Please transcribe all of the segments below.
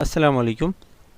अस्सलाम वालेकुम।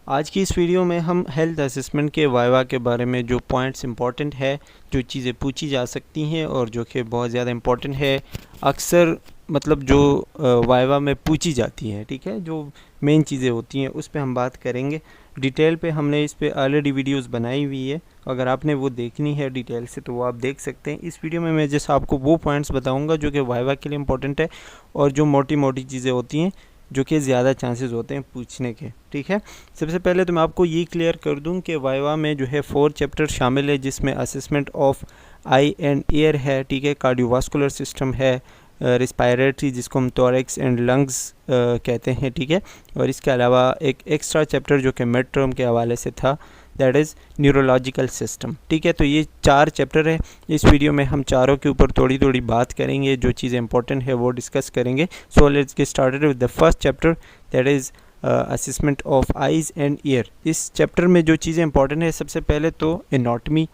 आज की इस वीडियो में हम हेल्थ असेसमेंट के वाइवा के बारे में जो पॉइंट्स इंपॉर्टेंट है, जो चीज़ें पूछी जा सकती हैं और जो कि बहुत ज़्यादा इंपॉर्टेंट है, अक्सर मतलब जो वाइवा में पूछी जाती हैं, ठीक है, जो मेन चीज़ें होती हैं उस पे हम बात करेंगे। डिटेल पे हमने इस पे ऑलरेडी वीडियोस बनाई हुई है, अगर आपने वो देखनी है डिटेल से तो वो आप देख सकते हैं। इस वीडियो में मैं जैसे आपको वो पॉइंट्स बताऊँगा जो कि वाइवा के लिए इंपॉर्टेंट है और जो मोटी मोटी चीज़ें होती हैं जो कि ज़्यादा चांसेस होते हैं पूछने के, ठीक है। सबसे पहले तो मैं आपको ये क्लियर कर दूं कि वाइवा में जो है 4 चैप्टर शामिल है, जिसमें assessment of I and air है, ठीक है, कार्डियोवास्कुलर सिस्टम है, रिस्पायरेटरी जिसको हम थोरैक्स एंड लंग्स कहते हैं, ठीक है। और इसके अलावा एक एक्स्ट्रा चैप्टर जो कि मिड टर्म के हवाले से था, दैट इज़ न्यूरोलॉजिकल सिस्टम, ठीक है। तो ये 4 चैप्टर है। इस वीडियो में हम चारों के ऊपर थोड़ी थोड़ी बात करेंगे, जो चीज़ें इंपॉर्टेंट है वो डिस्कस करेंगे। So let's get started with the first chapter, that is assessment of eyes and year. इस चैप्टर में जो चीज़ें इंपॉर्टेंट है, सबसे पहले तो एनाटॉमी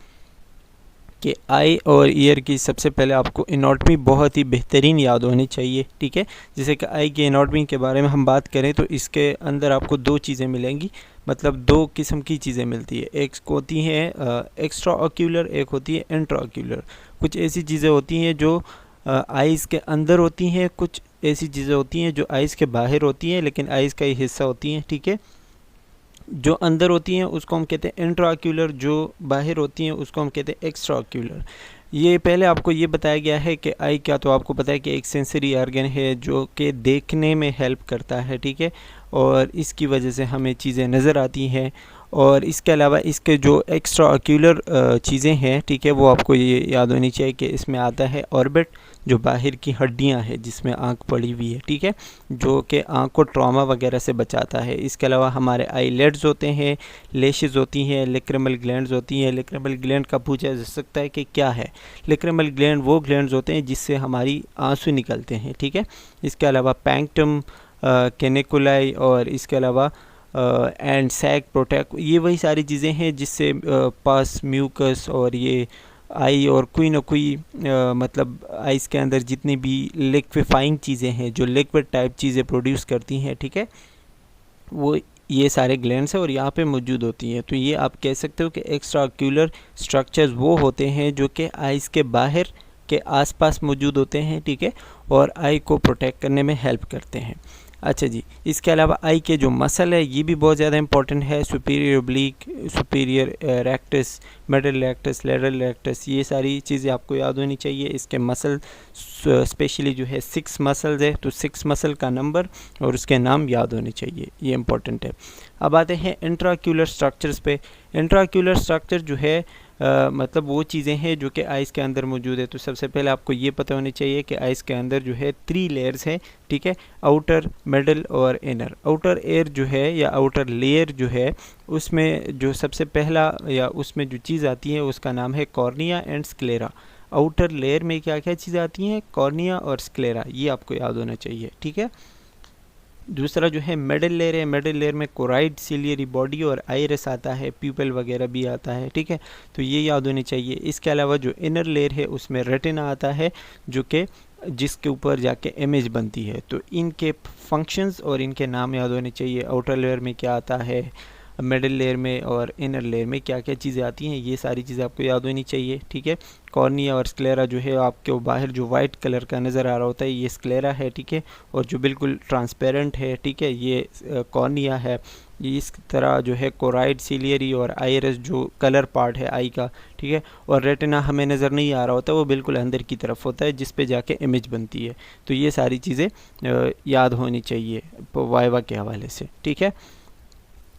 कि आई और ईयर की सबसे पहले आपको एनाटॉमी बहुत ही बेहतरीन याद होनी चाहिए, ठीक है। जैसे कि आई की एनाटॉमी के बारे में हम बात करें तो इसके अंदर आपको 2 चीज़ें मिलेंगी, मतलब 2 किस्म की चीज़ें मिलती है। एक होती हैं एक्स्ट्रा ऑक्यूलर, एक होती है इंट्रा ऑक्यूलर। कुछ ऐसी चीज़ें होती हैं जो आइज़ के अंदर होती हैं, कुछ ऐसी चीज़ें होती हैं जो आइज़ के बाहर होती हैं लेकिन आइज़ का ही हिस्सा होती हैं, ठीक है। जो अंदर होती हैं उसको हम कहते हैं इंट्राक्यूलर, जो बाहर होती हैं उसको हम कहते हैं एक्स्ट्राक्यूलर। ये पहले आपको ये बताया गया है कि आई क्या, तो आपको पता है कि एक सेंसरी ऑर्गन है जो कि देखने में हेल्प करता है, ठीक है, और इसकी वजह से हमें चीज़ें नज़र आती हैं। और इसके अलावा इसके जो एक्स्ट्रा ऑक्यूलर चीज़ें हैं, ठीक है, वो आपको ये याद होनी चाहिए कि इसमें आता है ऑर्बिट, जो बाहर की हड्डियां हैं जिसमें आँख पड़ी हुई है, ठीक है, जो कि आँख को ट्रॉमा वगैरह से बचाता है। इसके अलावा हमारे आईलेड्स होते हैं, लेशेस होती हैं, लेक्रिमल ग्लैंड्स होती हैं। लेक्रिमल ग्लैंड का पूछा जा सकता है कि क्या है। लेक्रिमल ग्लैंड वो ग्लैंड्स होते हैं जिससे हमारी आंसू निकलते हैं, ठीक है। इसके अलावा पैंक्टम, कैनिकुलाई और इसके अलावा एंड सैक प्रोटेक्ट, ये वही सारी चीज़ें हैं जिससे पास म्यूकस और ये आई और कोई ना कोई मतलब आइस के अंदर जितनी भी लिक्विफाइंग चीज़ें हैं, जो लिक्विड टाइप चीज़ें प्रोड्यूस करती हैं, ठीक है, वो ये सारे ग्लैंड्स हैं और यहाँ पे मौजूद होती हैं। तो ये आप कह सकते हो कि एक्स्ट्रा ऑक्यूलर स्ट्रक्चर्स वो होते हैं जो कि आइस के बाहर के आसपास मौजूद होते हैं, ठीक है, और आई को प्रोटेक्ट करने में हेल्प करते हैं। अच्छा जी, इसके अलावा आई के जो मसल है ये भी बहुत ज़्यादा इंपॉर्टेंट है। Superior oblique, superior rectus, middle rectus, lateral rectus, ये सारी चीज़ें आपको याद होनी चाहिए। इसके मसल स्पेशली जो है 6 मसल्स है, तो 6 मसल का नंबर और उसके नाम याद होने चाहिए, ये इंपॉर्टेंट है। अब आते हैं इंट्राक्यूलर स्ट्रक्चर्स पे। इंट्राक्यूलर स्ट्रक्चर जो है मतलब वो चीज़ें हैं जो कि आइस के अंदर मौजूद है। तो सबसे पहले आपको ये पता होनी चाहिए कि आइस के अंदर जो है 3 लेयर्स हैं, ठीक है, आउटर, मिडल और इनर। आउटर एयर जो है या आउटर लेयर जो है, उसमें जो सबसे पहला या उसमें जो चीज़ आती है उसका नाम है cornea and sclera. Outer layer में क्या क्या चीज़ें आती हैं, कॉर्निया और स्क्लेरा, ये आपको याद होना चाहिए, ठीक है। दूसरा जो है मिडल लेयर है, मिडल लेयर में कोराइड, सिलियरी बॉडी और आइरिस आता है, प्यूपल वगैरह भी आता है, ठीक है, तो ये याद होनी चाहिए। इसके अलावा जो इनर लेयर है उसमें रेटिना आता है, जो कि जिसके ऊपर जाके इमेज बनती है। तो इनके फंक्शंस और इनके नाम याद होने चाहिए। आउटर लेयर में क्या आता है, मिडल लेयर में और इनर लेयर में क्या क्या चीज़ें आती हैं, ये सारी चीज़ें आपको याद होनी चाहिए, ठीक है। कॉर्निया और स्क्लेरा जो है आपके बाहर जो वाइट कलर का नज़र आ रहा होता है ये स्क्लेरा है, ठीक है, और जो बिल्कुल ट्रांसपेरेंट है, ठीक है, ये कॉर्निया है। ये इस तरह जो है कोराइड, सिलियरी और आइरिस जो कलर पार्ट है आई का, ठीक है, और रेटिना हमें नज़र नहीं आ रहा होता, वो बिल्कुल अंदर की तरफ होता है जिस पे जाके इमेज बनती है। तो ये सारी चीज़ें याद होनी चाहिए वाइवा के हवाले से, ठीक है।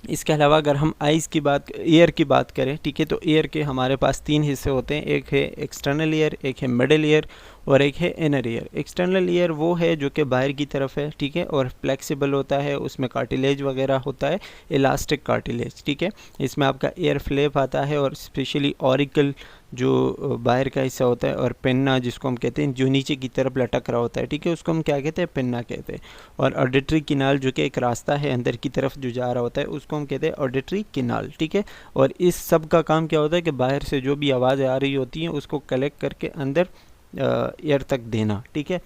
इसके अलावा अगर हम आइज़ की बात, एयर की बात करें, ठीक है, तो एयर के हमारे पास 3 हिस्से होते हैं, एक है एक्सटर्नल ईयर, एक है मिडल ईयर और एक है इनर ईयर। एक्सटर्नल ईयर वो है जो कि बाहर की तरफ है, ठीक है, और फ्लेक्सिबल होता है, उसमें कार्टिलेज वगैरह होता है, इलास्टिक कार्टिलेज, ठीक है। इसमें आपका एयर फ्लैप आता है और स्पेशली ऑरिकल जो बाहर का हिस्सा होता है, और पेन्ना जिसको हम कहते हैं जो नीचे की तरफ लटक रहा होता है, ठीक है, उसको हम क्या कहते हैं, पेन्ना कहते हैं। और ऑडिटरी किनाल जो कि एक रास्ता है अंदर की तरफ जो जा रहा होता है उसको हम कहते हैं ऑडिटरी किनाल, ठीक है। और इस सब का काम क्या होता है कि बाहर से जो भी आवाज़ें आ रही होती हैं उसको कलेक्ट करके अंदर एयर तक देना, ठीक है।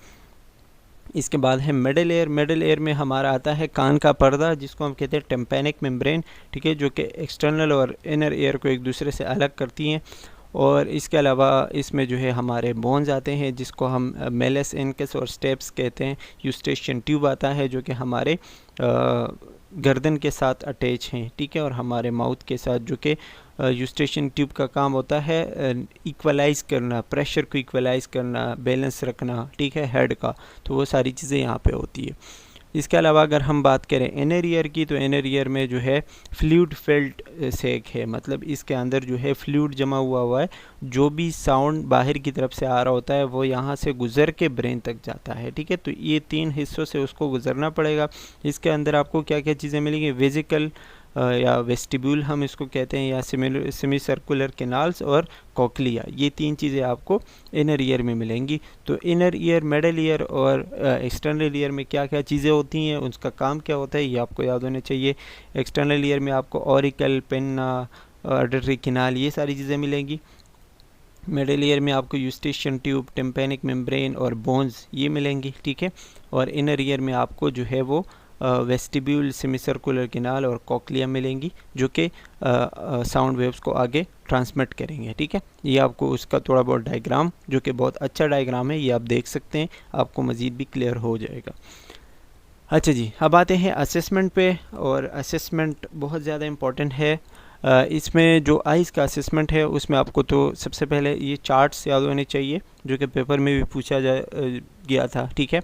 इसके बाद है मिडल एयर। मिडल एयर में हमारा आता है कान का पर्दा, जिसको हम कहते हैं टिम्पैनिक मेम्ब्रेन, ठीक है, जो कि एक्सटर्नल और इनर एयर को एक दूसरे से अलग करती हैं। और इसके अलावा इसमें जो है हमारे बोन्स आते हैं, जिसको हम मेलस इनकस और स्टेप्स कहते हैं। यूस्टेशियन ट्यूब आता है, जो कि हमारे गर्दन के साथ अटैच हैं, ठीक है, और हमारे माउथ के साथ, जो कि यूस्टेशियन ट्यूब का काम होता है इक्वलाइज करना, प्रेशर को इक्वलाइज करना, बैलेंस रखना, ठीक है, हेड का। तो वो सारी चीज़ें यहाँ पे होती है। इसके अलावा अगर हम बात करें इनर ईयर की, तो इनर ईयर में जो है फ्लूइड फिल्ड सेक है, मतलब इसके अंदर जो है फ्लूइड जमा हुआ है। जो भी साउंड बाहर की तरफ से आ रहा होता है वो यहाँ से गुजर के ब्रेन तक जाता है, ठीक है। तो ये 3 हिस्सों से उसको गुजरना पड़ेगा। इसके अंदर आपको क्या क्या चीज़ें मिलेंगी, वेजिकल या वेस्टिब्यूल हम इसको कहते हैं, या सेमी सर्कुलर कैनाल्स और कोक्लिया, ये 3 चीज़ें आपको इनर ईयर में मिलेंगी। तो इनर ईयर, मिडल ईयर और एक्सटर्नल ईयर में क्या क्या चीज़ें होती हैं, उसका काम क्या होता है, ये आपको याद होने चाहिए। एक्सटर्नल ईयर में आपको ऑरिकल, पेन्ना, ऑडिटरी कैनाल, ये सारी चीज़ें मिलेंगी। मिडल ईयर में आपको यूस्टेशियन ट्यूब, टिम्पैनिक मेम्ब्रेन और बोन्स, ये मिलेंगी, ठीक है। और इनर ईयर में आपको जो है वो वेस्टिब्यूल, सेमी सर्कुलर कैनाल और कोक्लिया मिलेंगी, जो कि साउंड वेव्स को आगे ट्रांसमिट करेंगे, ठीक है। ये आपको उसका थोड़ा बहुत डायग्राम, जो कि बहुत अच्छा डायग्राम है, ये आप देख सकते हैं, आपको मज़ीद भी क्लियर हो जाएगा। अच्छा जी, अब आते हैं असेसमेंट पे, और असेसमेंट बहुत ज़्यादा इम्पॉर्टेंट है। इसमें जो आइज़ का असेसमेंट है, उसमें आपको तो सबसे पहले ये चार्ट्स याद होने चाहिए, जो कि पेपर में भी पूछा गया था, ठीक है।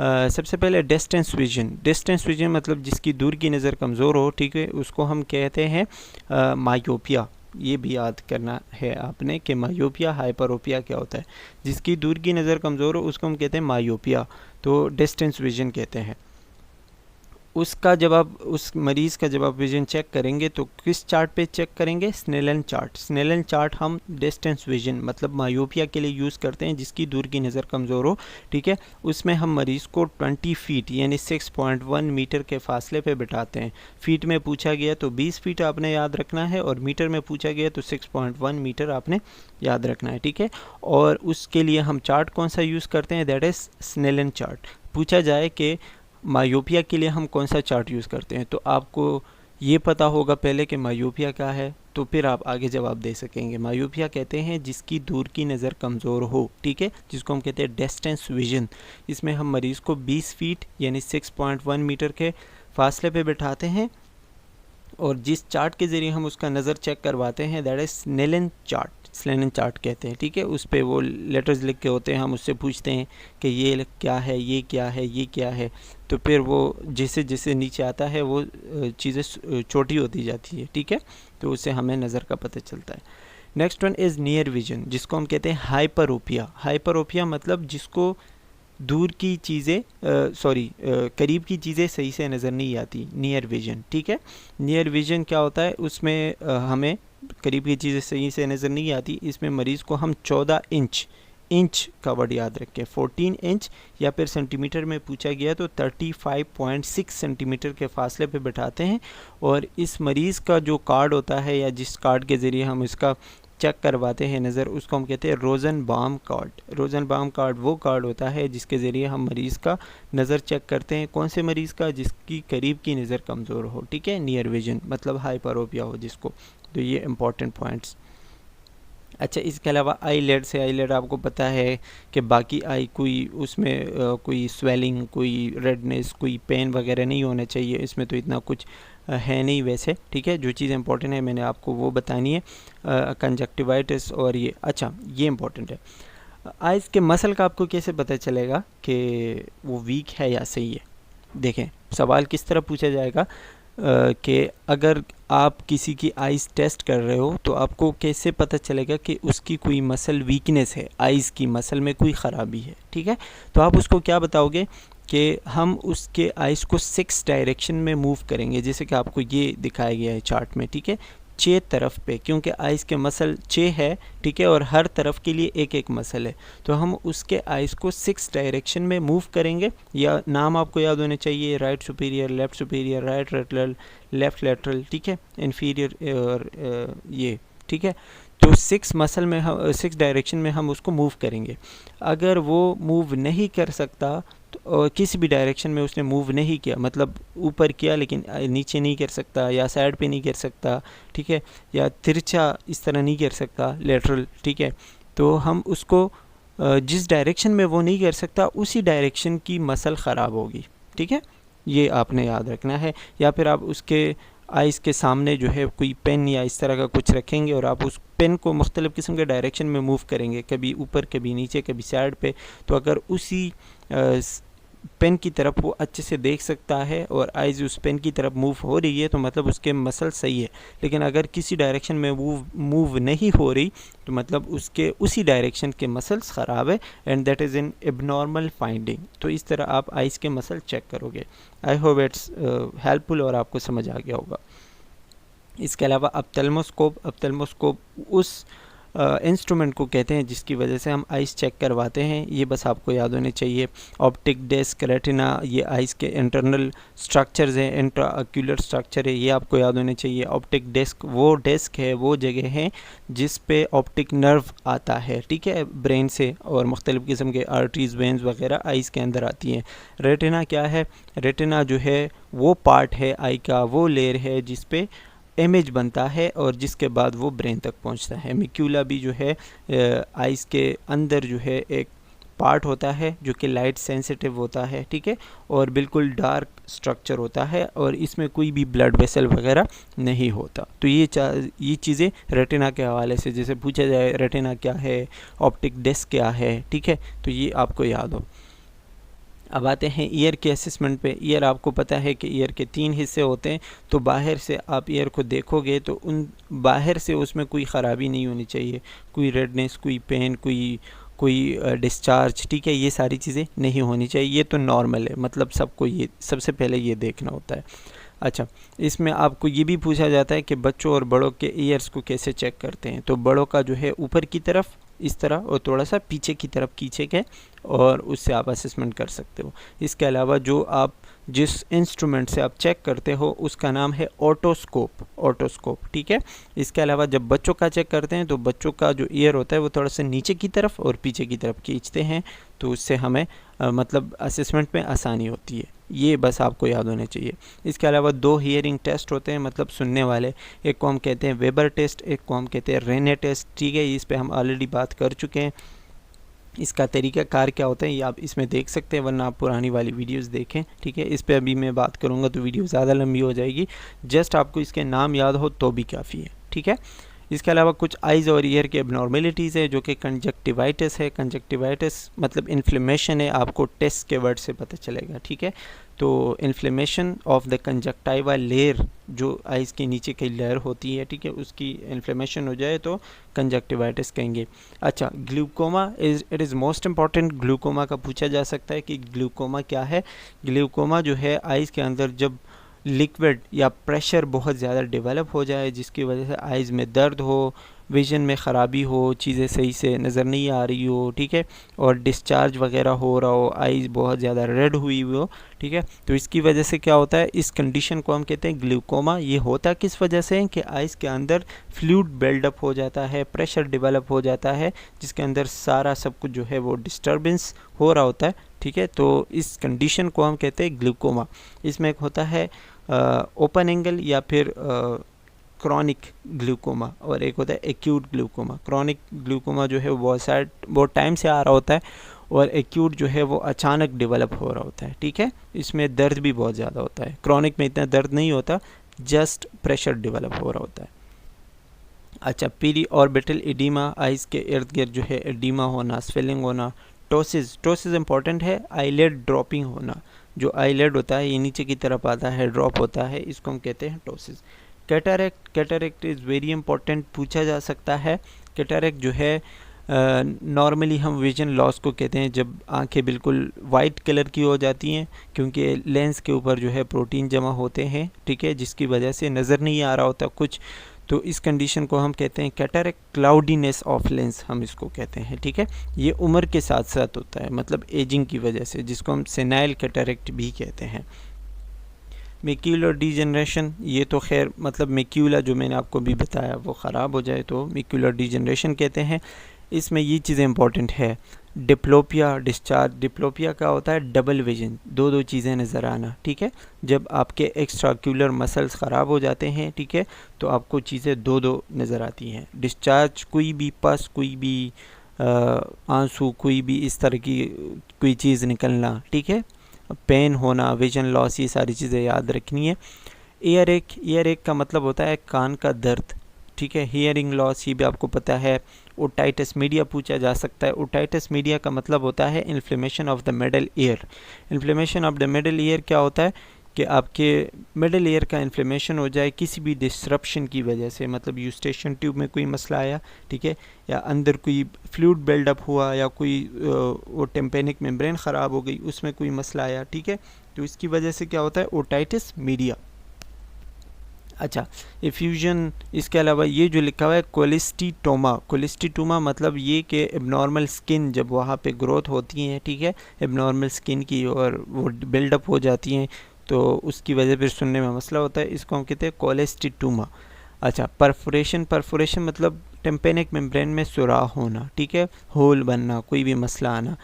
सबसे पहले डिस्टेंस विजन। डिस्टेंस विजन मतलब जिसकी दूर की नज़र कमज़ोर हो, ठीक है, उसको हम कहते हैं मायोपिया। ये भी याद करना है आपने कि मायोपिया, हाइपरोपिया क्या होता है। जिसकी दूर की नज़र कमज़ोर हो उसको हम कहते हैं मायोपिया, तो डिस्टेंस विजन कहते हैं। उसका जब आप उस मरीज़ का जब आप विज़न चेक करेंगे तो किस चार्ट पे चेक करेंगे, स्नेलन चार्ट। स्नेलन चार्ट हम डिस्टेंस विज़न मतलब मायोपिया के लिए यूज़ करते हैं, जिसकी दूर की नज़र कमज़ोर हो, ठीक है। उसमें हम मरीज़ को 20 फीट यानी 6.1 मीटर के फासले पे बिठाते हैं। फीट में पूछा गया तो 20 फीट आपने याद रखना है, और मीटर में पूछा गया तो 6.1 मीटर आपने याद रखना है, ठीक है। और उसके लिए हम चार्ट कौन सा यूज़ करते हैं, दैट इज़ स्नेलन चार्ट। पूछा जाए कि मायोपिया के लिए हम कौन सा चार्ट यूज़ करते हैं, तो आपको ये पता होगा पहले कि मायोपिया क्या है, तो फिर आप आगे जवाब दे सकेंगे। मायोपिया कहते हैं जिसकी दूर की नज़र कमज़ोर हो, ठीक है, जिसको हम कहते हैं डिस्टेंस विजन। इसमें हम मरीज़ को 20 फीट यानी 6.1 मीटर के फासले पे बिठाते हैं, और जिस चार्ट के ज़रिए हम उसका नज़र चेक करवाते हैं that is Snellen chart. Snellen chart कहते हैं, ठीक है। उस पर वो लेटर्स लिख के होते हैं, हम उससे पूछते हैं कि ये क्या है, ये क्या है, ये क्या है, तो फिर वो जैसे जैसे नीचे आता है वो चीज़ें छोटी होती जाती है, ठीक है। तो उससे हमें नज़र का पता चलता है। Next one is near vision, जिसको हम कहते हैं हाइपरोपिया। हाइपरोपिया मतलब जिसको दूर की चीज़ें करीब की चीज़ें सही से नज़र नहीं आती, नियर विजन, ठीक है। नियर विजन क्या होता है, उसमें हमें करीब की चीज़ें सही से नज़र नहीं आती। इसमें मरीज़ को हम 14 इंच का वर्ड याद रखें, 14 इंच, या फिर सेंटीमीटर में पूछा गया तो 35.6 सेंटीमीटर के फासले पे बैठाते हैं। और इस मरीज़ का जो कार्ड होता है, या जिस कार्ड के ज़रिए हम इसका चेक करवाते हैं नज़र, उसको हम कहते हैं रोज़नबाम कार्ड। रोज़नबाम कार्ड वो कार्ड होता है जिसके ज़रिए हम मरीज़ का नज़र चेक करते हैं। कौन से मरीज़ का, जिसकी करीब की नज़र कमज़ोर हो, ठीक है, नियर विजन मतलब हाइपरोपिया हो जिसको। तो ये इंपॉर्टेंट पॉइंट्स। अच्छा, इसके अलावा आई लेड से, आई लेड आपको पता है कि बाकी आई कोई उसमें कोई स्वेलिंग, कोई रेडनेस, कोई पेन वगैरह नहीं होना चाहिए। इसमें तो इतना कुछ है नहीं वैसे, ठीक है। जो चीज़ इंपॉर्टेंट है मैंने आपको वो बतानी है, कंजक्टिवाइटिस और ये। अच्छा, ये इंपॉर्टेंट है। आइज़ के मसल का आपको कैसे पता चलेगा कि वो वीक है या सही है। देखें, सवाल किस तरह पूछा जाएगा कि अगर आप किसी की आइज़ टेस्ट कर रहे हो तो आपको कैसे पता चलेगा कि उसकी कोई मसल वीकनेस है, आइज़ की मसल में कोई ख़राबी है, ठीक है। तो आप उसको क्या बताओगे कि हम उसके आइज़ को 6 डायरेक्शन में मूव करेंगे, जैसे कि आपको ये दिखाया गया है चार्ट में, ठीक है, 6 तरफ पे, क्योंकि आइज़ के मसल 6 है, ठीक है, और हर तरफ के लिए एक एक मसल है। तो हम उसके आइज़ को 6 डायरेक्शन में मूव करेंगे, या नाम आपको याद होने चाहिए, right superior, left superior, right lateral, left lateral, ठीक है, इन्फीरियर और ये, ठीक है। तो 6 मसल में हम 6 डायरेक्शन में हम उसको मूव करेंगे। अगर वो मूव नहीं कर सकता तो किसी भी डायरेक्शन में उसने मूव नहीं किया, मतलब ऊपर किया लेकिन नीचे नहीं कर सकता, या साइड पे नहीं कर सकता, ठीक है, या तिरछा इस तरह नहीं कर सकता लेटरल, ठीक है, तो हम उसको जिस डायरेक्शन में वो नहीं कर सकता उसी डायरेक्शन की मसल ख़राब होगी, ठीक है, ये आपने याद रखना है। या फिर आप उसके आइज़ के सामने जो है कोई पेन या इस तरह का कुछ रखेंगे और आप उस पेन को मुख्तलिफ़ किस्म के डायरेक्शन में मूव करेंगे, कभी ऊपर कभी नीचे कभी साइड पे, तो अगर उसी पेन की तरफ वो अच्छे से देख सकता है और आइज़ उस पेन की तरफ मूव हो रही है तो मतलब उसके मसल सही है। लेकिन अगर किसी डायरेक्शन में मूव नहीं हो रही तो मतलब उसके उसी डायरेक्शन के मसल्स ख़राब है, and that is an abnormal finding. तो इस तरह आप आइज़ के मसल चेक करोगे। आई होप इट्स हेल्पफुल और आपको समझ आ गया होगा। इसके अलावा अप्थेल्मोस्कोप उस इंस्ट्रूमेंट को कहते हैं जिसकी वजह से हम आइज़ चेक करवाते हैं, ये बस आपको याद होने चाहिए। ऑप्टिक डिस्क, रेटिना, ये आइज़ के इंटरनल स्ट्रक्चर्स हैं, इंट्राक्यूलर स्ट्रक्चर है, ये आपको याद होने चाहिए। ऑप्टिक डिस्क वो डिस्क है, वो जगह है जिस पे ऑप्टिक नर्व आता है, ठीक है, ब्रेन से, और मुख्तलिफ़ किस्म के आर्टरीज वेन्स वगैरह आइज़ के अंदर आती हैं। रेटिना क्या है? रेटिना जो है वो पार्ट है आई का, वो लेयर है जिस पे इमेज बनता है और जिसके बाद वो ब्रेन तक पहुंचता है। मिक्यूला भी जो है आइज़ के अंदर जो है एक पार्ट होता है जो कि लाइट सेंसिटिव होता है, ठीक है, और बिल्कुल डार्क स्ट्रक्चर होता है और इसमें कोई भी ब्लड वेसल वगैरह नहीं होता। तो ये चीज़ें रेटिना के हवाले से जैसे पूछा जाए रेटिना क्या है, ऑप्टिक डिस्क क्या है, ठीक है, तो ये आपको याद हो। अब आते हैं ईयर के असेसमेंट पे। ईयर आपको पता है कि ईयर के 3 हिस्से होते हैं, तो बाहर से आप ईयर को देखोगे तो उन बाहर से उसमें कोई ख़राबी नहीं होनी चाहिए, कोई रेडनेस, कोई पेन, कोई डिस्चार्ज, ठीक है, ये सारी चीज़ें नहीं होनी चाहिए। ये तो नॉर्मल है, मतलब सबको ये सबसे पहले ये देखना होता है। अच्छा, इसमें आपको ये भी पूछा जाता है कि बच्चों और बड़ों के ईयर्स को कैसे चेक करते हैं। तो बड़ों का जो है ऊपर की तरफ इस तरह और थोड़ा सा पीछे की तरफ खींचे के, और उससे आप असेसमेंट कर सकते हो। इसके अलावा जो आप जिस इंस्ट्रूमेंट से आप चेक करते हो उसका नाम है ऑटोस्कोप, ठीक है। इसके अलावा जब बच्चों का चेक करते हैं तो बच्चों का जो ईयर होता है वो थोड़ा सा नीचे की तरफ और पीछे की तरफ खींचते हैं, तो उससे हमें मतलब असेसमेंट में आसानी होती है। ये बस आपको याद होने चाहिए। इसके अलावा 2 हियरिंग टेस्ट होते हैं, मतलब सुनने वाले। एक को हम कहते हैं वेबर टेस्ट, एक को हम कहते हैं रेने टेस्ट, ठीक है, इस पे हम ऑलरेडी बात कर चुके हैं। इसका तरीका कार क्या होता है ये आप इसमें देख सकते हैं, वरना आप पुरानी वाली वीडियोस देखें, ठीक है। इस पे अभी मैं बात करूँगा तो वीडियो ज़्यादा लंबी हो जाएगी, जस्ट आपको इसके नाम याद हो तो भी काफ़ी है, ठीक है। इसके अलावा कुछ आइज़ और ईयर के एबनॉर्मेलिटीज़ है जो कि कंजक्टिवाइटिस है। कंजक्टिवाइटिस मतलब इन्फ्लेमेशन है, आपको टेस्ट के वर्ड से पता चलेगा, ठीक है। तो inflammation of the conjunctiva layer, जो आइज़ के नीचे की लेयर होती है, ठीक है, उसकी इन्फ्लेमेशन हो जाए तो कंजक्टिवाइटिस कहेंगे। अच्छा, glaucoma it is most important. Glaucoma का पूछा जा सकता है कि ग्लूकोमा क्या है। ग्लूकोमा जो है आइज़ के अंदर जब लिक्विड या प्रेशर बहुत ज़्यादा डेवलप हो जाए जिसकी वजह से आइज़ में दर्द हो, विजन में ख़राबी हो, चीज़ें सही से नज़र नहीं आ रही हो, ठीक है, और डिस्चार्ज वगैरह हो रहा हो, आइज़ बहुत ज़्यादा रेड हुई हो, ठीक है, तो इसकी वजह से क्या होता है, इस कंडीशन को हम कहते हैं ग्लूकोमा। ये होता किस वजह से है कि आइज़ के अंदर फ्लूइड बिल्डअप हो जाता है, प्रेशर डेवलप हो जाता है, जिसके अंदर सारा सब कुछ जो है वो डिस्टर्बेंस हो रहा होता है, ठीक है। तो इस कंडीशन को हम कहते हैं ग्लूकोमा। इसमें एक होता है ओपन एंगल या फिर क्रॉनिक ग्लूकोमा, और एक होता है एक्यूट ग्लूकोमा। क्रॉनिक ग्लूकोमा जो है वो बहुत टाइम से आ रहा होता है, और एक्यूट जो है वो अचानक डेवलप हो रहा होता है, ठीक है। इसमें दर्द भी बहुत ज़्यादा होता है। क्रॉनिक में इतना दर्द नहीं होता, जस्ट प्रेशर डेवलप हो रहा होता है। अच्छा, पीरी ऑर्बिटल एडीमा, आइज़ के इर्द गिर्द जो है एडीमा होना, स्वेलिंग होना। टोसिस इंपॉर्टेंट है, आईलेड ड्रॉपिंग होना। जो आईलेड होता है ये नीचे की तरफ आता है, ड्रॉप होता है, इसको हम कहते हैं ptosis. Cataract is very important, पूछा जा सकता है। कैटरेक्ट जो है नॉर्मली हम विजन लॉस को कहते हैं जब आंखें बिल्कुल वाइट कलर की हो जाती हैं, क्योंकि लेंस के ऊपर जो है प्रोटीन जमा होते हैं, ठीक है, जिसकी वजह से नज़र नहीं आ रहा होता कुछ, तो इस कंडीशन को हम कहते हैं कैटरेक्ट। क्लाउडीनेस ऑफ लेंस हम इसको कहते हैं, ठीक है। ये उम्र के साथ साथ होता है, मतलब एजिंग की वजह से, जिसको हम सेनाइल कैटरेक्ट भी कहते हैं। मैक्यूलर डीजनरेशन, ये तो खैर मतलब मैक्यूला जो मैंने आपको भी बताया वो ख़राब हो जाए तो मैक्यूलर डीजनरेशन कहते हैं। इसमें ये चीज़ें इंपॉर्टेंट है, डिप्लोपिया डिस्चार्ज, डिप्लोपिया क्या होता है, डबल विजन, दो दो चीज़ें नज़र आना, ठीक है। जब आपके एक्स्ट्राक्यूलर मसल्स ख़राब हो जाते हैं, ठीक है, तो आपको चीज़ें दो दो नज़र आती हैं। डिस्चार्ज कोई भी पस, कोई भी आंसू, कोई भी इस तरह की कोई चीज़ निकलना, ठीक है। पेन होना, विजन लॉस, ये सारी चीज़ें याद रखनी है। ईयर एक, ईयर एक का मतलब होता है कान का दर्द, ठीक है। हियरिंग लॉस, ये भी आपको पता है। ओटाइटिस मीडिया पूछा जा सकता है। ओटाइटिस मीडिया का मतलब होता है inflammation of the middle ear. Inflammation of the middle ear क्या होता है कि आपके मिडल ईयर का इन्फ्लेमेशन हो जाए किसी भी डिस्रप्शन की वजह से, मतलब यूस्टेशन ट्यूब में कोई मसला आया, ठीक है, या अंदर कोई फ्लूइड बिल्डअप हुआ, या कोई वो टेम्पेनिक मेम्ब्रेन ख़राब हो गई, उसमें कोई मसला आया, ठीक है, तो इसकी वजह से क्या होता है, ओटाइटिस मीडिया। अच्छा, एफ्यूजन, इसके अलावा ये जो लिखा हुआ है कोलिस्टीटोमा, कोलिस्टीटोमा मतलब ये कि एबनॉर्मल स्किन जब वहाँ पे ग्रोथ होती है, ठीक है, एबनॉर्मल स्किन की, और वो बिल्डअप हो जाती हैं, तो उसकी वजह फिर सुनने में मसला होता है, इसको हम कहते हैं कोलिस्टीटोमा। अच्छा, परफोरेशन, परफोरेशन मतलब टेम्पेनिक मेम्ब्रेन में सुराख होना, ठीक है, होल बनना, कोई भी मसला आना,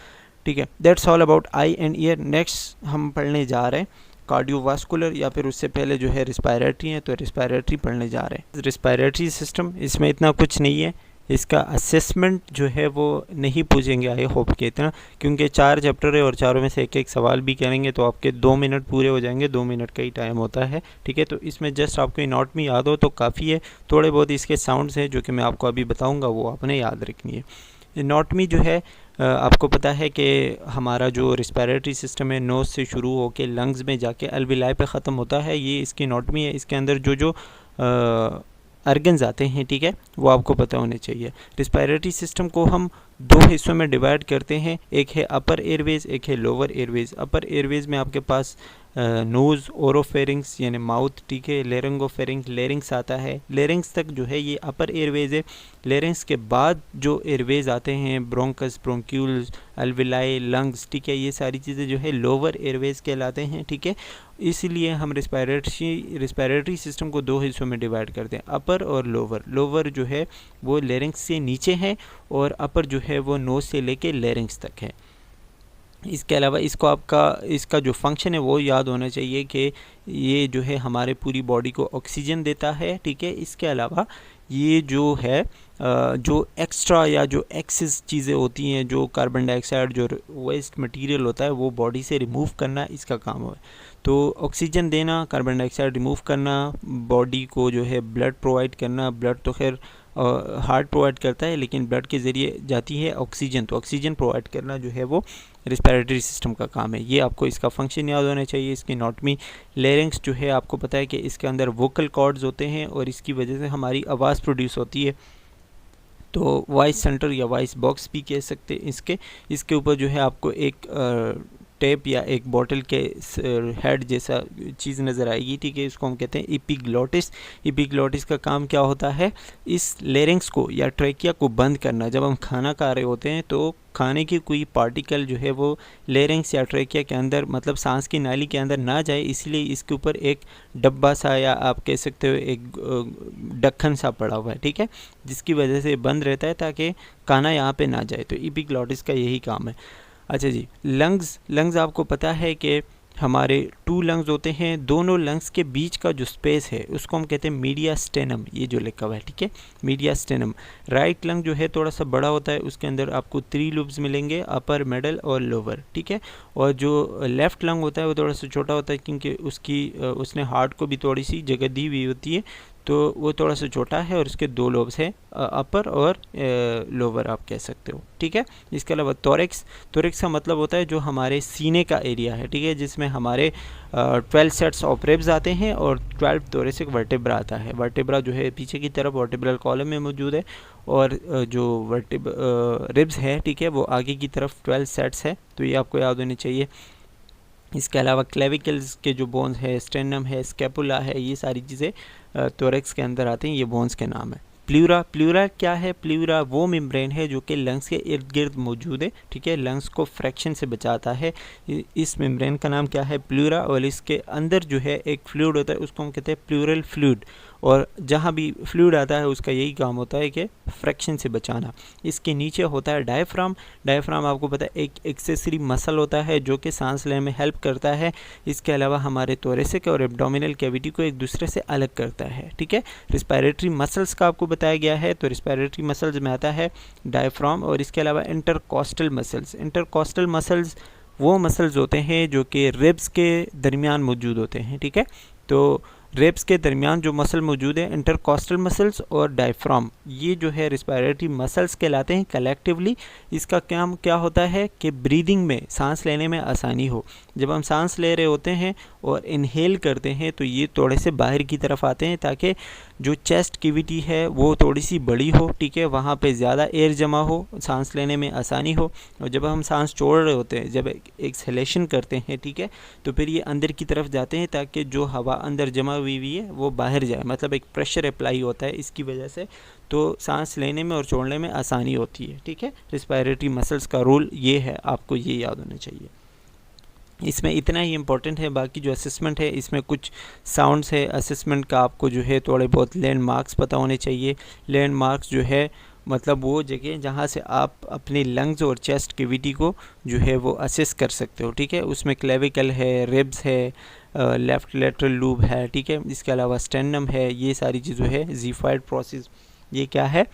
ठीक है। That's all about I and year. Next हम पढ़ने जा रहे हैं कार्डियोवास्कुलर, या फिर उससे पहले जो है रिस्पायरेटरी है, तो रिस्पायरेटरी पढ़ने जा रहे हैं। रिस्पायरेटरी सिस्टम, इसमें इतना कुछ नहीं है, इसका असेसमेंट जो है वो नहीं पूछेंगे आई होप के इतना, क्योंकि 4 चैप्टर है और चारों में से एक एक सवाल भी करेंगे तो आपके 2 मिनट पूरे हो जाएंगे, 2 मिनट का ही टाइम होता है, ठीक है। तो इसमें जस्ट आपको एनाटॉमी याद हो तो काफ़ी है। थोड़े बहुत इसके साउंड्स हैं जो कि मैं आपको अभी बताऊँगा, वो आपने याद रखनी है। एनाटॉमी जो है आपको पता है कि हमारा जो रिस्पायरेटरी सिस्टम है नोज़ से शुरू होकर लंग्स में जाके अल्विलाई पे ख़त्म होता है, ये इसकी एनाटॉमी है। इसके अंदर जो जो ऑर्गन्स आते हैं, ठीक है, वो आपको पता होने चाहिए। रिस्पायरेटरी सिस्टम को हम 2 हिस्सों में डिवाइड करते हैं, एक है अपर एयरवेज, एक है लोअर एयरवेज। अपर एयरवेज में आपके पास नोज़, ओरोफेरिंग्स यानी माउथ, ठीक है, लेरिंगोफेरिंग्स, लेरिंग्स आता है, लेरिंग्स तक जो है ये अपर एयरवेज है। लेरिंग्स के बाद जो एयरवेज आते हैं ब्रोंकस, ब्रोंक्यूल्स, अल्विलाई, लंग्स, ठीक है, ये सारी चीज़ें जो है लोअर एयरवेज कहलाते हैं, ठीक है। इसलिए हम रिस्पायरेटरी सिस्टम को 2 हिस्सों में डिवाइड करते हैं, अपर और लोअर। लोअर जो है वो लेरिंग्स से नीचे है और अपर जो है वो नोज से लेके लेरिंग्स तक है। इसके अलावा इसका जो फंक्शन है वो याद होना चाहिए कि ये जो है हमारे पूरी बॉडी को ऑक्सीजन देता है, ठीक है। इसके अलावा ये जो है जो एक्स्ट्रा या जो एक्सेस चीज़ें होती हैं, जो कार्बन डाइऑक्साइड, जो वेस्ट मटेरियल होता है, वो बॉडी से रिमूव करना इसका काम है। तो ऑक्सीजन देना, कार्बन डाइऑक्साइड रिमूव करना, बॉडी को जो है ब्लड प्रोवाइड करना। ब्लड तो खैर हार्ट प्रोवाइड करता है, लेकिन ब्लड के ज़रिए जाती है ऑक्सीजन, तो ऑक्सीजन प्रोवाइड करना जो है वो रिस्पायरेटरी सिस्टम का काम है। ये आपको इसका फंक्शन याद होना चाहिए। इसकी एनाटॉमी, लेरिंग्स जो है आपको पता है कि इसके अंदर वोकल कॉर्ड्स होते हैं और इसकी वजह से हमारी आवाज़ प्रोड्यूस होती है, तो वॉइस सेंटर या वॉइस बॉक्स भी कह सकते हैं इसके ऊपर जो है आपको एक टेप या एक बॉटल के हेड जैसा चीज़ नज़र आएगी, ठीक है, इसको हम कहते हैं एपिग्लॉटिस। एपिग्लॉटिस का काम क्या होता है, इस लेरिंग्स को या ट्रेकिया को बंद करना। जब हम खाना खा रहे होते हैं तो खाने की कोई पार्टिकल जो है वो लेरिंग्स या ट्रेकिया के अंदर, मतलब सांस की नाली के अंदर ना जाए, इसलिए इसके ऊपर एक डब्बा सा या आप कह सकते हो एक ढक्कन सा पड़ा हुआ है, ठीक है, जिसकी वजह से बंद रहता है ताकि खाना यहाँ पे ना जाए। तो एपिग्लॉटिस का यही काम है। अच्छा जी, लंग्स आपको पता है कि हमारे 2 लंग्स होते हैं, दोनों लंग्स के बीच का जो स्पेस है उसको हम कहते हैं मीडिया स्टेनम, ये जो लिखा हुआ है, ठीक है, मीडिया स्टेनम। राइट लंग जो है थोड़ा सा बड़ा होता है, उसके अंदर आपको 3 लूब्स मिलेंगे, अपर, मिडल और लोअर, ठीक है। और जो लेफ़्ट लंग होता है वो थोड़ा सा छोटा होता है, क्योंकि उसने हार्ट को भी थोड़ी सी जगह दी हुई होती है, तो वो थोड़ा सा छोटा है और उसके 2 लोब्स हैं, अपर और लोअर आप कह सकते हो, ठीक है। इसके अलावा थोरैक्स का मतलब होता है जो हमारे सीने का एरिया है, ठीक है, जिसमें हमारे 12 सेट्स ऑफ रिब्स आते हैं और 12 थोरेसिक वर्टेब्रा आता है। वर्टेब्रा जो है पीछे की तरफ वर्टेब्रल कॉलम में मौजूद है, और जो रिब्स है, ठीक है, वो आगे की तरफ 12 सेट्स है, तो ये आपको याद होनी चाहिए। इसके अलावा क्लेविकल्स के जो बोन्स है, स्टेनम है, स्कैपुला है, ये सारी चीज़ें थोरैक्स के अंदर आते हैं, ये बोन्स के नाम है। प्लूरा क्या है, प्लूरा वो मेम्ब्रेन है जो कि लंग्स के इर्द गिर्द मौजूद है, ठीक है, लंग्स को फ्रैक्शन से बचाता है। इस मेम्ब्रेन का नाम क्या है, प्लूरा, और इसके अंदर जो है एक फ्लूइड होता है उसको हम कहते हैं प्लूरल फ्लूइड, और जहाँ भी फ्लूइड आता है उसका यही काम होता है कि फ्रैक्शन से बचाना। इसके नीचे होता है डायफ्राम। डायफ्राम आपको पता है एक एक्सेसरी मसल होता है जो कि सांस लेने में हेल्प करता है। इसके अलावा हमारे थोरेसिक और एब्डोमिनल कैविटी को एक दूसरे से अलग करता है, ठीक है। रिस्पायरेटरी मसल्स का आपको बताया गया है, तो रिस्पायरेटरी मसल्स में आता है डायफ्राम और इसके अलावा इंटरकॉस्टल मसल्स। इंटरकॉस्टल मसल्स वो मसल्स होते हैं जो कि रिब्स के दरमियान मौजूद होते हैं, ठीक है। तो रिब्स के दरमियान जो मसल मौजूद है इंटरकॉस्टल मसल्स और डायफ्राम, ये जो है रिस्पायरेटरी मसल्स कहलाते हैं कलेक्टिवली। इसका काम क्या होता है कि ब्रीदिंग में, सांस लेने में आसानी हो। जब हम सांस ले रहे होते हैं और इनहेल करते हैं तो ये थोड़े से बाहर की तरफ आते हैं ताकि जो चेस्ट कैविटी है वो थोड़ी सी बड़ी हो, ठीक है, वहाँ पे ज़्यादा एयर जमा हो, सांस लेने में आसानी हो। और जब हम सांस छोड़ रहे होते हैं, जब एक्सहेलेशन करते हैं, ठीक है, तो फिर ये अंदर की तरफ जाते हैं ताकि जो हवा अंदर जमा हुई है वो बाहर जाए, मतलब एक प्रेशर अप्लाई होता है इसकी वजह से, तो सांस लेने में और छोड़ने में आसानी होती है, ठीक है। रिस्पायरेटरी मसल्स का रोल ये है, आपको ये याद होना चाहिए। इसमें इतना ही इम्पोर्टेंट है। बाकी जो असेसमेंट है इसमें कुछ साउंड्स है असेसमेंट का, आपको जो है थोड़े बहुत लैंडमार्क्स पता होने चाहिए। लैंडमार्क्स जो है मतलब वो जगह जहाँ से आप अपने लंग्स और चेस्ट कैविटी को जो है वो असेस कर सकते हो, ठीक है। उसमें क्लेविकल है, रिब्स है, लेफ़्ट लेटरल लूब है, ठीक है। इसके अलावा स्टेनम है, ये सारी चीज़ें है। ज़ीफाइड प्रोसेस, ये क्या है,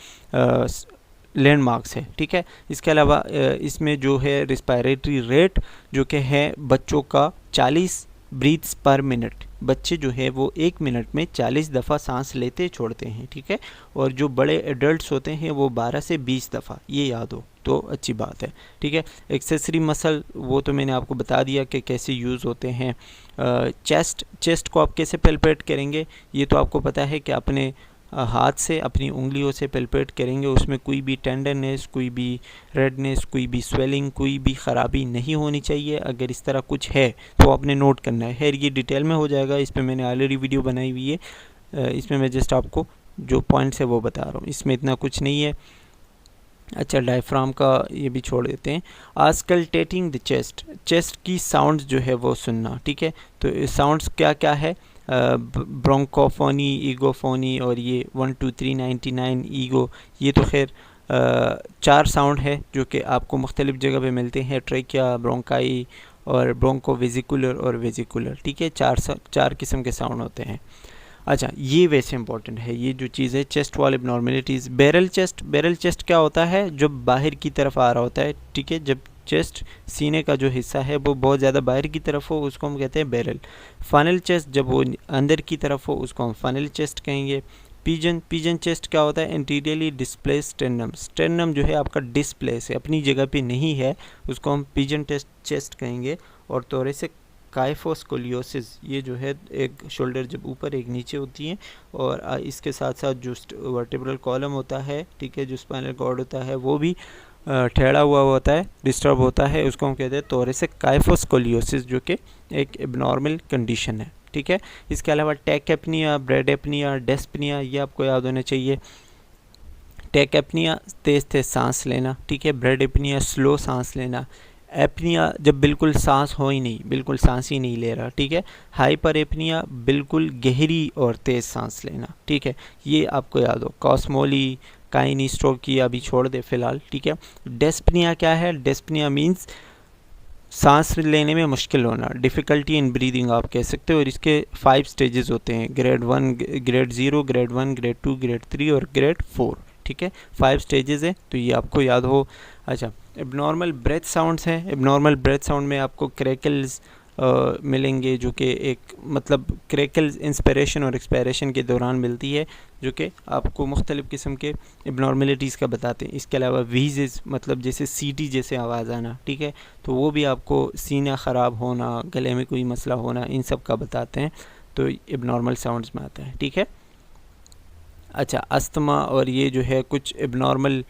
लैंडमार्क्स है, ठीक है। इसके अलावा इसमें जो है रिस्पायरेटरी रेट जो कि है बच्चों का 40 ब्रीथ्स पर मिनट। बच्चे जो है वो 1 मिनट में 40 दफ़ा सांस लेते छोड़ते हैं, ठीक है। और जो बड़े एडल्ट्स होते हैं वो 12 से 20 दफ़ा, ये याद हो तो अच्छी बात है, ठीक है। एक्सेसरी मसल वो तो मैंने आपको बता दिया कि कैसे यूज़ होते हैं। चेस्ट को आप कैसे पेल्पेट करेंगे, ये तो आपको पता है कि अपने हाथ से, अपनी उंगलियों से पेल्पेट करेंगे। उसमें कोई भी टेंडरनेस, कोई भी रेडनेस, कोई भी स्वेलिंग, कोई भी ख़राबी नहीं होनी चाहिए। अगर इस तरह कुछ है तो आपने नोट करना है। खैर ये डिटेल में हो जाएगा, इस पर मैंने ऑलरेडी वीडियो बनाई हुई है। इसमें मैं जस्ट आपको जो पॉइंट्स है वो बता रहा हूँ, इसमें इतना कुछ नहीं है। अच्छा, डायफ्राम का ये भी छोड़ देते हैं। आस्कल्टेटिंग द चेस्ट, चेस्ट की साउंड्स जो है वो सुनना, ठीक है। तो साउंड्स क्या क्या है, ब्रोंकोफोनी, ईगोफोनी और ये 1 2 3 99 ईगो, ये तो खैर 4 साउंड है जो कि आपको मुख्तलिफ़ जगह पे मिलते हैं। ट्रेकिया, ब्रोंकाई और ब्रोंको वेजिकुलर और वेजिकुलर, ठीक है। 4 किस्म के साउंड होते हैं। अच्छा, ये वैसे इंपॉर्टेंट है, ये जो चीज़ है chest wall abnormalities. Barrel chest क्या होता है, जब बाहर की तरफ आ रहा होता है, ठीक है। जब चेस्ट, सीने का जो हिस्सा है वो बहुत ज़्यादा बाहर की तरफ हो उसको हम कहते हैं बैरल। फनल चेस्ट जब वो अंदर की तरफ हो उसको हम फनल चेस्ट कहेंगे। पिजन चेस्ट क्या होता है, इंटीरियरली डिस्प्लेस स्टेर्नम। स्टेर्नम जो है आपका डिस्प्लेस है, अपनी जगह पे नहीं है, उसको हम पिजन चेस्ट कहेंगे। और थोरेसिक काइफोस्कोलियोसिस, ये जो है एक शोल्डर जब ऊपर एक नीचे होती है और इसके साथ साथ जो वर्टिब्रल कॉलम होता है, ठीक है, जो स्पाइनल कॉर्ड होता है वो भी टेढ़ा हुआ होता है, डिस्टर्ब होता है, उसको हम कहते हैं थोरेसिक काइफोस्कोलियोसिस, जो कि एक एबनॉर्मल कंडीशन है, ठीक है। इसके अलावा टेक एपनिया, ब्रेड एपनिया, डेस्पनिया, ये आपको याद होना चाहिए। टेक एपनिया तेज़ तेज़ सांस लेना, ठीक है। ब्रेड एपनिया स्लो सांस लेना। एपनिया जब बिल्कुल सांस हो ही नहीं, बिल्कुल सांस ही नहीं ले रहा, ठीक है। हाइपर एपनिया बिल्कुल गहरी और तेज़ सांस लेना, ठीक है, ये आपको याद हो। कॉस्मोली, काइनिस्ट्रोकी अभी छोड़ दे फ़िलहाल, ठीक है। डेस्पनिया क्या है, डेस्पनिया मीन्स सांस लेने में मुश्किल होना, डिफ़िकल्टी इन ब्रीदिंग आप कह सकते हो। और इसके 5 स्टेजेस होते हैं, grade 1, grade 0, grade 1, grade 2, grade 3 और ग्रेड 4, ठीक है। 5 स्टेजेस है, तो ये आपको याद हो। अच्छा, एबनॉर्मल ब्रेथ साउंड्स हैं। एबनॉर्मल ब्रेथ साउंड में आपको क्रैकल्स मिलेंगे, जो कि एक मतलब क्रैकल्स इंस्पिरेशन और एक्सपायरेशन के दौरान मिलती है, जो कि आपको मुख्तलिफ़ किस्म के एबनॉर्मलिटीज़ का बताते हैं। इसके अलावा वीजेस, मतलब जैसे सीटी जैसे आवाज़ आना, ठीक है, तो वो भी आपको सीना ख़राब होना, गले में कोई मसला होना, इन सब का बताते हैं, तो एबनॉर्मल साउंड्स में आता है, ठीक है। अच्छा, अस्थमा और ये जो है कुछ एबनॉर्मल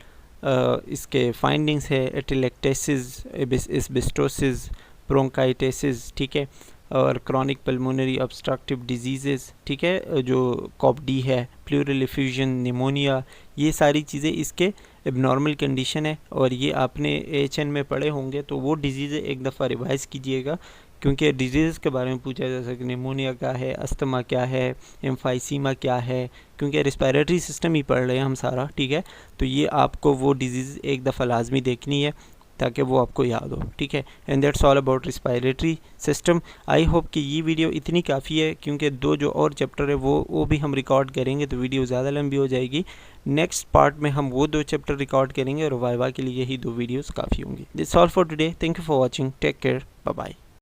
इसके फाइंडिंग्स है, एटिलेक्टेसिस, एस्बेस्टोसिस, ब्रोंकाइटिस, ठीक है, और क्रॉनिक पल्मोनरी ऑब्स्ट्रक्टिव डिजीज़ेज़, ठीक है, जो कॉपडी है, प्लूरल एफ्यूजन, निमोनिया, ये सारी चीज़ें इसके एबनॉर्मल कंडीशन है। और ये आपने AHN में पढ़े होंगे, तो वो डिजीज़ें एक दफ़ा रिवाइज़ कीजिएगा क्योंकि डिजीज़ के बारे में पूछा जा सकता है, निमोनिया क्या है, अस्थमा क्या है, एम्फाइसीमा क्या है, क्योंकि रिस्पायरेटरी सिस्टम ही पढ़ रहे हैं हम सारा, ठीक है। तो ये आपको वो डिजीज़ एक दफ़ा लाजमी देखनी है ताकि वो आपको याद हो, ठीक है। And that's all about respiratory system. I hope कि ये वीडियो इतनी काफ़ी है, क्योंकि दो जो और चैप्टर है वो भी हम रिकॉर्ड करेंगे तो वीडियो ज़्यादा लंबी हो जाएगी। नेक्स्ट पार्ट में हम वो 2 चैप्टर रिकॉर्ड करेंगे और वाइवा के लिए यही 2 वीडियोस काफ़ी होंगी। This all for today, thank you for watching, take care, bye bye.